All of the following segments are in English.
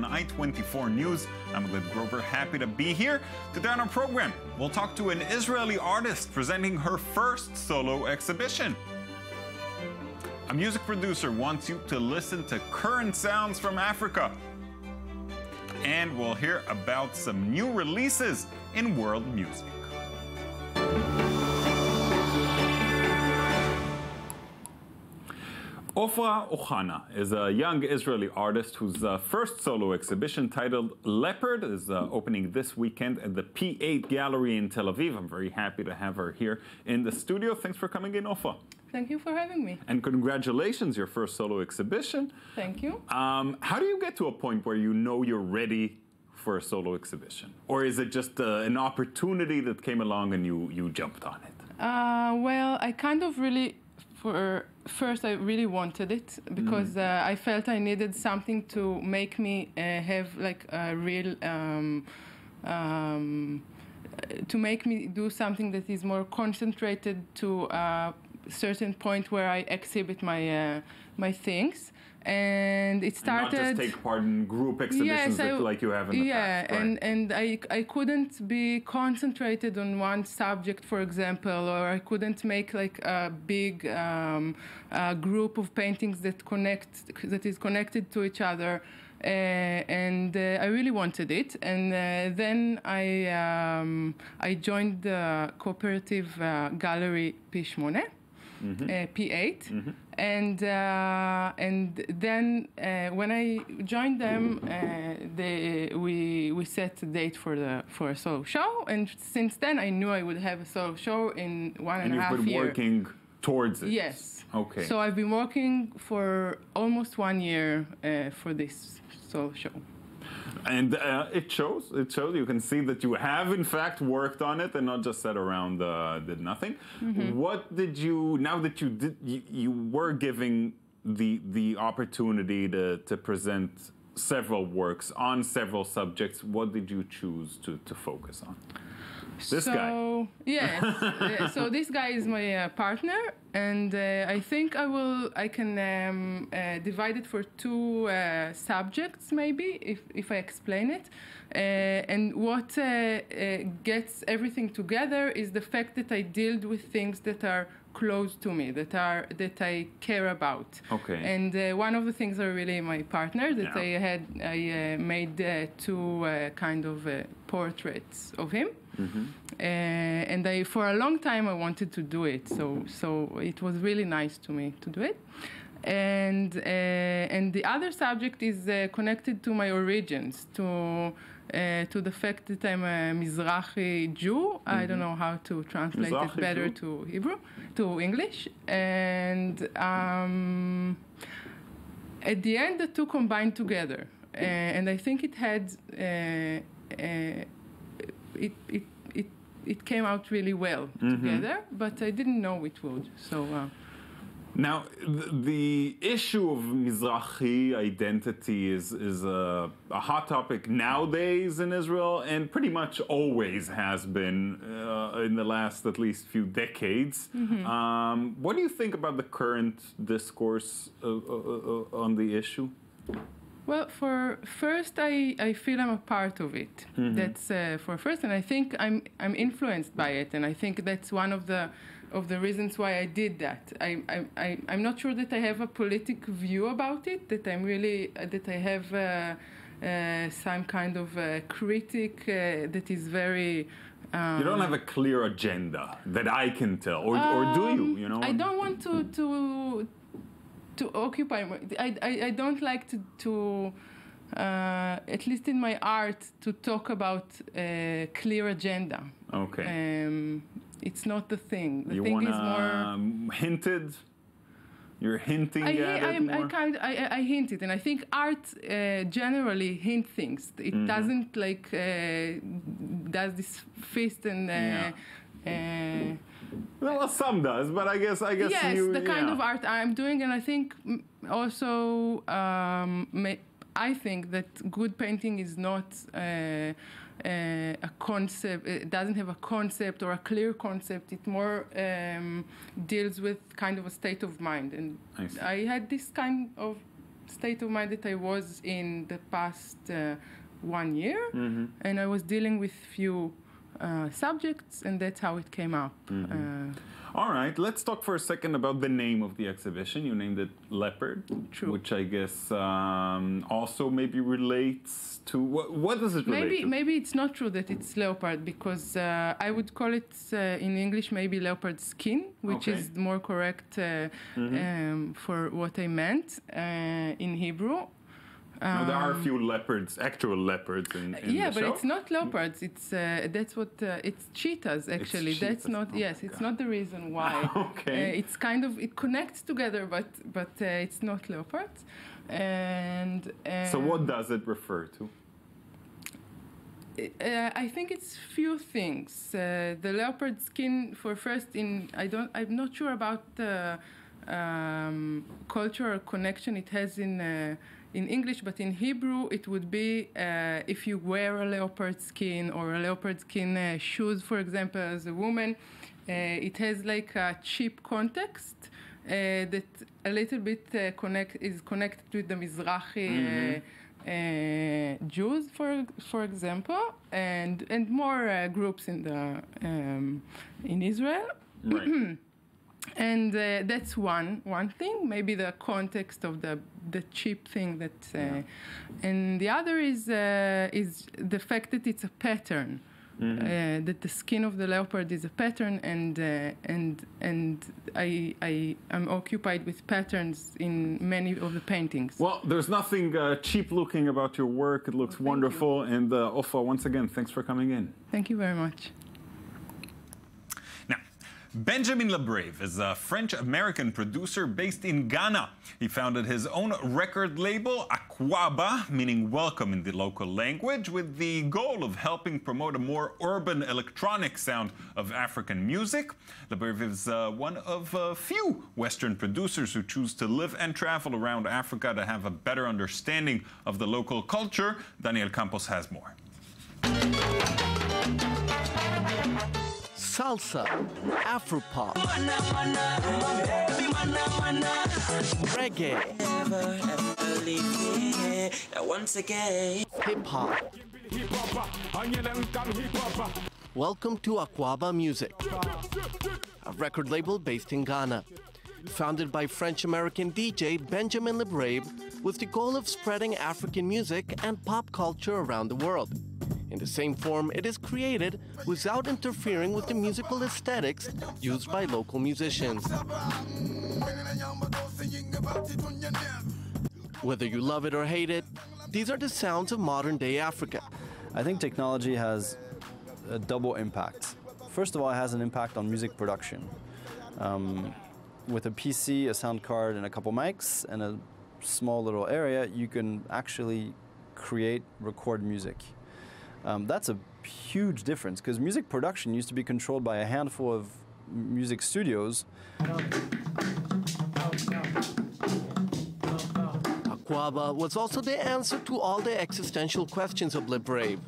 on I-24 News. I'm Liv Grover, happy to be here. Today on our program, we'll talk to an Israeli artist presenting her first solo exhibition. A music producer wants you to listen to current sounds from Africa. And we'll hear about some new releases in world music. Ofra Ochana is a young Israeli artist whose first solo exhibition titled Leopard is opening this weekend at the P8 Gallery in Tel Aviv. I'm very happy to have her here in the studio. Thanks for coming in, Ofra. Thank you for having me. And congratulations, your first solo exhibition. Thank you. How do you get to a point where you know you're ready for a solo exhibition? Or is it just an opportunity that came along and you jumped on it? Well, I kind of really... First, I really wanted it because I felt I needed something to make me have like a real, to make me do something that is more concentrated to a certain point where I exhibit my my things. And it started... And not just take part in group exhibitions like you have in the past. Yeah, right. and I couldn't be concentrated on one subject, for example, or I couldn't make like a big group of paintings that is connected to each other. And I really wanted it. And then I joined the cooperative gallery P8. P8, and then when I joined them, we set a date for a solo show, and since then I knew I would have a solo show in 1.5 years. And you've been working towards it. Yes. Okay. So I've been working for almost 1 year for this solo show. And it shows. It shows. You can see that you have, in fact, worked on it and not just sat around, did nothing. What did you? Now that you were giving the opportunity to present several works on several subjects. What did you choose to focus on? This guy. Yes. So this guy is my partner, and I think I can divide it for two subjects, maybe, if I explain it. And what gets everything together is the fact that I dealt with things that are close to me, that I care about. Okay. And one of the things are really my partner that I made two kind of portraits of him. And for a long time I wanted to do it, so it was really nice to me to do it. And the other subject is connected to my origins, to the fact that I'm a Mizrahi Jew. I don't know how to translate Mizrahi it better Jew? to English. And at the end, the two combined together, and I think it had. It came out really well together, but I didn't know it would. So now the issue of Mizrahi identity is a hot topic nowadays in Israel, and pretty much always has been in the last at least few decades. What do you think about the current discourse on the issue? Well, for first, I feel I'm a part of it. That's for first, and I think I'm influenced by it, and I think that's one of the reasons why I did that. I'm not sure that I have a political view about it. That I have some kind of critic that is very. You don't have a clear agenda that I can tell, or do you? You know, I don't want to occupy. I don't like to at least in my art, to talk about a clear agenda. Okay. It's not the thing. The you thing is more hinted. You're hinting at it more. I hint it, and I think art generally hint things. It doesn't like does this fist and. Well, some does, but I guess yes, you. the kind of art I'm doing, and I think also I think that good painting is not a concept. It doesn't have a concept or a clear concept. It more deals with kind of a state of mind, and I had this kind of state of mind that I was in the past 1 year, and I was dealing with few subjects, and that's how it came up. All right, let's talk for a second about the name of the exhibition. You named it Leopard, True. which I guess also maybe relates to what does it relate to? Maybe it's not true that it's leopard, because I would call it in English maybe leopard skin, which is more correct for what I meant in Hebrew. Now, there are a few leopards, actual leopards in the show. But it's not leopards. It's that's what it's cheetahs actually. It's cheetahs. That's not. Oh, yes, it's not the reason why. Okay. It's kind of it connects together, but it's not leopards. And so what does it refer to? I think it's few things. The leopard skin for first I'm not sure about the cultural connection it has in English, but in Hebrew it would be if you wear a leopard skin or a leopard skin shoes, for example, as a woman, it has like a cheap context that a little bit is connected with the Mizrahi Jews, for example, and more groups in Israel. Right. And that's one thing, maybe the context of the cheap thing that, and the other is the fact that it's a pattern, that the skin of the leopard is a pattern, and I'm occupied with patterns in many of the paintings. Well, there's nothing cheap looking about your work. It looks wonderful, and Ofa, once again, thanks for coming in. Thank you very much. Benjamin Lebrave is a French-American producer based in Ghana. He founded his own record label, Akwaba, meaning welcome in the local language, with the goal of helping promote a more urban electronic sound of African music. Lebrave is one of a few Western producers who choose to live and travel around Africa to have a better understanding of the local culture. Daniel Campos has more. Salsa, Afropop, reggae, hip-hop. Welcome to Akwaba Music, a record label based in Ghana. Founded by French-American DJ Benjamin Lebrave with the goal of spreading African music and pop culture around the world. In the same form, it is created without interfering with the musical aesthetics used by local musicians. Whether you love it or hate it, these are the sounds of modern-day Africa. I think technology has a double impact. First of all, it has an impact on music production. With a PC, a sound card, and a couple mics, and a small little area, you can actually record music. That's a huge difference, because music production used to be controlled by a handful of music studios. Akwaba was also the answer to all the existential questions of Lebrave.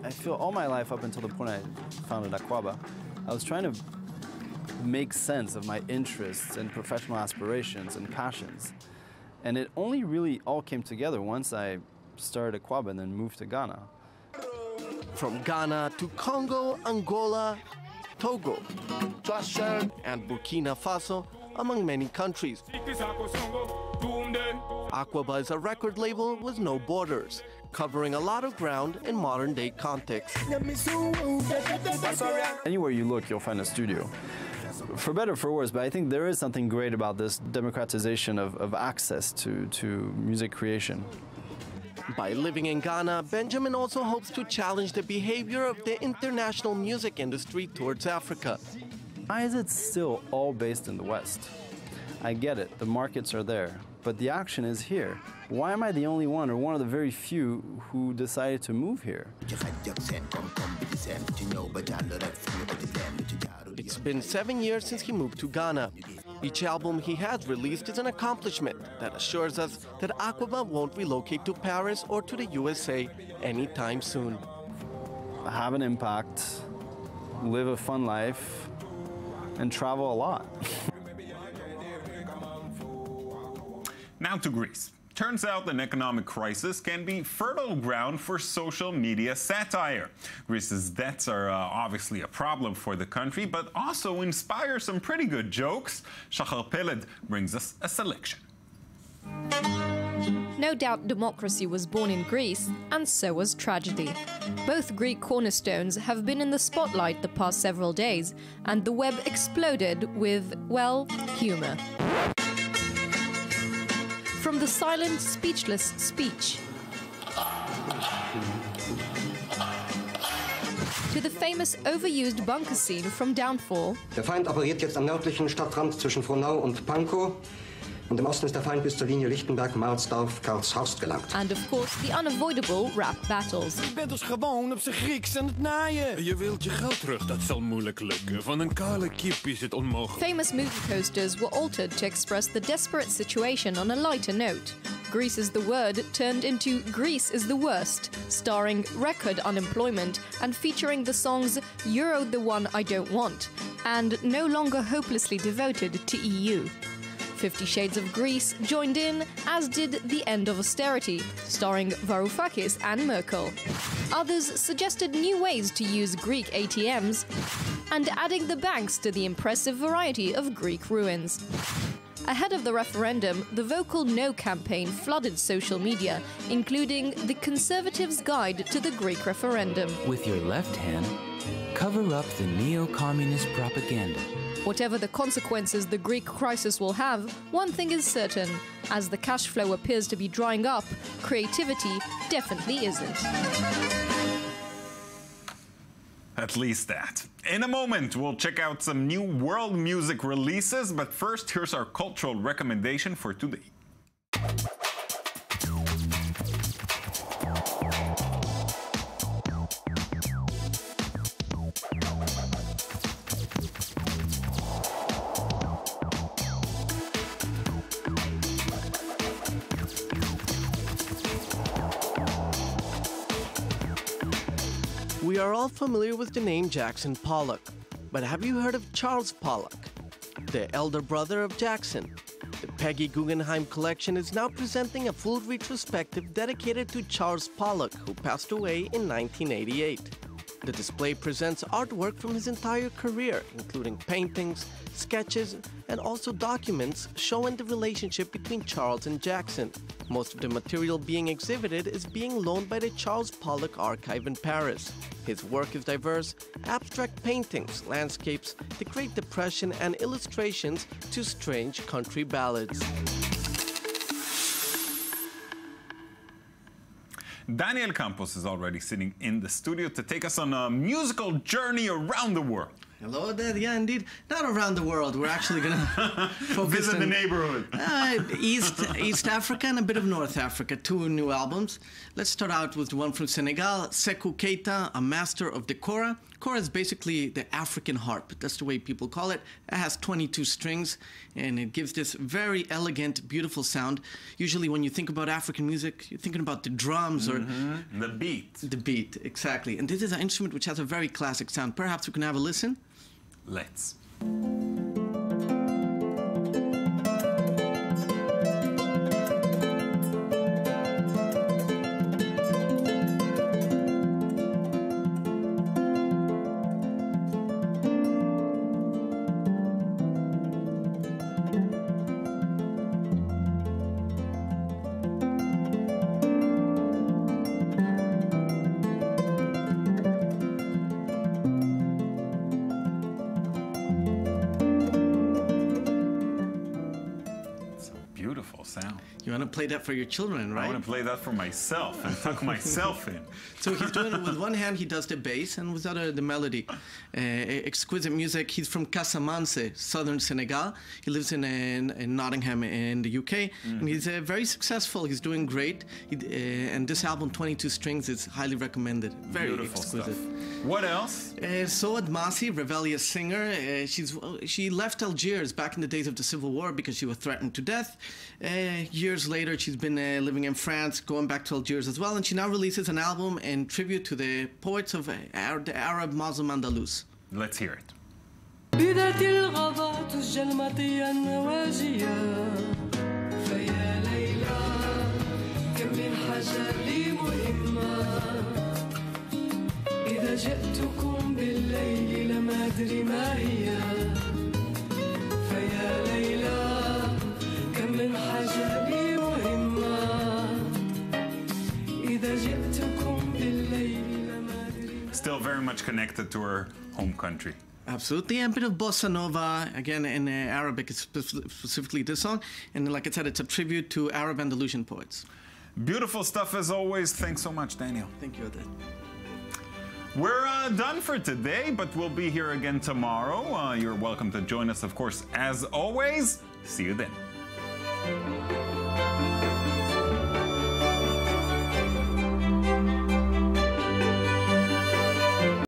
I feel all my life up until the point I founded Akwaba, I was trying to make sense of my interests and professional aspirations and passions. And it only really all came together once I started Akwaba and then moved to Ghana. From Ghana to Congo, Angola, Togo, and Burkina Faso, among many countries. Akwaba is a record label with no borders, covering a lot of ground in modern-day context. Anywhere you look, you'll find a studio. For better or for worse, but I think there is something great about this democratization of access to music creation. By living in Ghana, Benjamin also hopes to challenge the behavior of the international music industry towards Africa. Why is it still all based in the West? I get it, the markets are there, but the action is here. Why am I the only one, or one of the very few, who decided to move here? It's been 7 years since he moved to Ghana. Each album he has released is an accomplishment that assures us that Akwaba won't relocate to Paris or to the USA anytime soon. Have an impact, live a fun life, and travel a lot. Now to Greece. Turns out an economic crisis can be fertile ground for social media satire. Greece's debts are obviously a problem for the country, but also inspire some pretty good jokes. Shachar Peled brings us a selection. No doubt democracy was born in Greece, and so was tragedy. Both Greek cornerstones have been in the spotlight the past several days, and the web exploded with, well, humor. From the silent, speechless speech to the famous overused bunker scene from Downfall. Der Feind operiert jetzt am nördlichen Stadtrand zwischen Frohnau und Pankow. Und im Osten ist der Feind bis zur Linie Lichtenberg-Marsdorf-Karlshorst gelangt. And of course, the unavoidable rap battles. Je bent dus gewoon op zijn Grieks aan het naaien. Je wilt je geld terug, dat zal moeilijk lukken. Van een kale kip is het onmogelijk. Famous movie posters were altered to express the desperate situation on a lighter note. Greece is the word turned into Greece is the worst, starring record unemployment and featuring the songs Euro the One I Don't Want and No Longer Hopelessly Devoted to EU. 50 Shades of Greece joined in, as did The End of Austerity, starring Varoufakis and Merkel. Others suggested new ways to use Greek ATMs and adding the banks to the impressive variety of Greek ruins. Ahead of the referendum, the Vocal No campaign flooded social media, including the Conservatives' Guide to the Greek Referendum. With your left hand, cover up the neo-communist propaganda. Whatever the consequences the Greek crisis will have, one thing is certain. As the cash flow appears to be drying up, creativity definitely isn't. At least that. In a moment, we'll check out some new world music releases, but first, here's our cultural recommendation for today. We are all familiar with the name Jackson Pollock, but have you heard of Charles Pollock, the elder brother of Jackson? The Peggy Guggenheim Collection is now presenting a full retrospective dedicated to Charles Pollock, who passed away in 1988. The display presents artwork from his entire career, including paintings, sketches, and also documents showing the relationship between Charles and Jackson. Most of the material being exhibited is being loaned by the Charles Pollock Archive in Paris. His work is diverse: abstract paintings, landscapes, the Great Depression, and illustrations to strange country ballads. Daniel Campos is already sitting in the studio to take us on a musical journey around the world. Hello, Dad. Yeah, indeed. Not around the world. We're actually going to focus Visit on the neighborhood. East Africa and a bit of North Africa. 2 new albums. Let's start out with one from Senegal, Sekou Keita, a master of the kora. Kora is basically the African harp. That's the way people call it. It has 22 strings, and it gives this very elegant, beautiful sound. Usually when you think about African music, you're thinking about the drums or... The beat. The beat, exactly. And this is an instrument which has a very classic sound. Perhaps we can have a listen? Let's. Sound. You want to play that for your children, right? I want to play that for myself and tuck myself in. So he's doing it with one hand, he does the bass, and with the other, the melody. Exquisite music. He's from Casamance, southern Senegal. He lives in Nottingham in the UK, and he's very successful. He's doing great. And this album, 22 Strings, is highly recommended. Very Beautiful exquisite. Stuff. What else? Soad Masi, rebellious singer. She left Algiers back in the days of the Civil War because she was threatened to death. Years later, she's been living in France, going back to Algiers as well, and she now releases an album in tribute to the poets of the Arab Muslim Andalus. Let's hear it. بدت الغابات الجلمة النواجية فيا حاجة لي مهمة إذا جئتكم بالليل ما أدري ما هي فيا ليلى كم من حاجة لي مهمة إذا جئتكم بالليل ما أدري. Still very much connected to her home country. Absolutely, a bit of bossa nova, again in Arabic, it's specifically this song. And like I said, it's a tribute to Arab Andalusian poets. Beautiful stuff as always. Thanks so much, Daniel. Thank you, Odette. We're done for today, but we'll be here again tomorrow. You're welcome to join us, of course, as always. See you then.